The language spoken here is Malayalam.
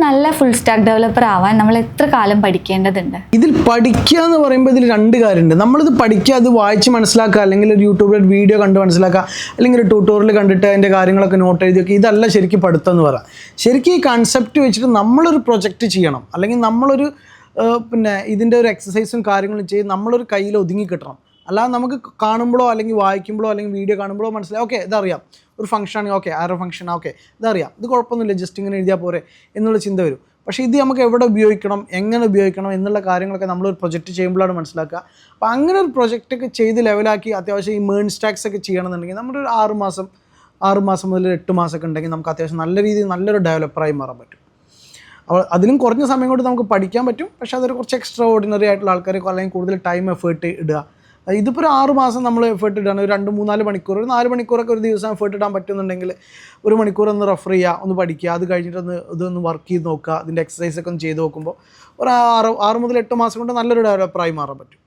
നല്ല ഫുൾ സ്റ്റാക്ക് ഡെവലപ്പർ ആവാൻ നമ്മൾ എത്ര കാലം പഠിക്കേണ്ടതുണ്ട്? ഇതിൽ പഠിക്കുക എന്ന് പറയുമ്പോൾ ഇതിൽ രണ്ട് കാര്യമുണ്ട്. നമ്മളിത് പഠിക്കുക, അത് വായിച്ച് മനസ്സിലാക്കുക, അല്ലെങ്കിൽ ഒരു യൂട്യൂബിൽ വീഡിയോ കണ്ട് മനസ്സിലാക്കുക, അല്ലെങ്കിൽ ഒരു ട്യൂട്ടോറിയൽ കണ്ടിട്ട് അതിൻ്റെ കാര്യങ്ങളൊക്കെ നോട്ട് എഴുതി വെക്കുക. ഇതല്ല ശരിക്കും പഠിത്തം എന്ന് പറയാം. ശരിക്കും ഈ കൺസെപ്റ്റ് വെച്ചിട്ട് നമ്മളൊരു പ്രൊജക്റ്റ് ചെയ്യണം, അല്ലെങ്കിൽ നമ്മളൊരു പിന്നെ ഇതിൻ്റെ ഒരു എക്സസൈസും കാര്യങ്ങളും ചെയ്ത് നമ്മളൊരു കയ്യിൽ ഒതുങ്ങി കിട്ടണം. അല്ലാതെ നമുക്ക് കാണുമ്പോഴോ അല്ലെങ്കിൽ വായിക്കുമ്പോഴോ അല്ലെങ്കിൽ വീഡിയോ കാണുമ്പോഴോ മനസ്സിലായി ഓക്കെ ഇതറിയാം, ഒരു ഫംഗ്ഷൻ ആണെങ്കിൽ ഓക്കെ ആരോ ഫംഗ്ഷൻ ഓക്കെ ഇതറിയാം, ഇത് കുഴപ്പമൊന്നുമില്ല, ജസ്റ്റ് ഇങ്ങനെ എഴുതിയാൽ പോരെ എന്നുള്ള ചിന്ത വരും. പക്ഷേ ഇത് നമുക്ക് എവിടെ ഉപയോഗിക്കണം, എങ്ങനെ ഉപയോഗിക്കണം എന്നുള്ള കാര്യങ്ങളൊക്കെ നമ്മളൊരു പ്രൊജക്റ്റ് ചെയ്യുമ്പോഴാണ് മനസ്സിലാക്കുക. അപ്പോൾ അങ്ങനെ ഒരു പ്രൊജക്റ്റൊക്കെ ചെയ്ത് ലെവലാക്കി അത്യാവശ്യം ഈ മേൺ സ്റ്റാക്സ് ഒക്കെ ചെയ്യണമെന്നുണ്ടെങ്കിൽ നമ്മുടെ ഒരു 6 മാസം മുതൽ 8 മാസമൊക്കെ ഉണ്ടെങ്കിൽ നമുക്ക് അത്യാവശ്യം നല്ല രീതിയിൽ നല്ലൊരു ഡെവലപ്പറായി മാറാൻ പറ്റും. അപ്പോൾ അതിലും കുറഞ്ഞ സമയം കൊണ്ട് നമുക്ക് പഠിക്കാൻ പറ്റും. പക്ഷേ അതൊരു കുറച്ച് എക്സ്ട്രാ ഓർഡിനറി ആയിട്ടുള്ള ആൾക്കാരെ അല്ലെങ്കിൽ കൂടുതൽ ടൈം എഫേർട്ട് ഇടുക. ഇതിപ്പോൾ ഒരു 6 മാസം നമ്മൾ എഫേർട്ട് ഇടുകയാണ്, ഒരു 2-3-4 മണിക്കൂർ, ഒരു 4 മണിക്കൂറൊക്കെ ഒരു ദിവസം എഫേർട്ട് ഇടാൻ പറ്റുന്നുണ്ടെങ്കിൽ 1 മണിക്കൂർ ഒന്ന് റെഫർ ചെയ്യുക, ഒന്ന് പഠിക്കുക, അത് കഴിഞ്ഞിട്ടൊന്ന് ഇതൊന്ന് വർക്ക് ചെയ്ത് നോക്കുക, അതിൻ്റെ എക്സസൈസൊക്കെ ഒന്ന് ചെയ്ത് നോക്കുമ്പോൾ ഒരു 6 മുതൽ 8 മാസം കൊണ്ട് നല്ലൊരു ഡെവലപ്പറായി മാറാൻ പറ്റും.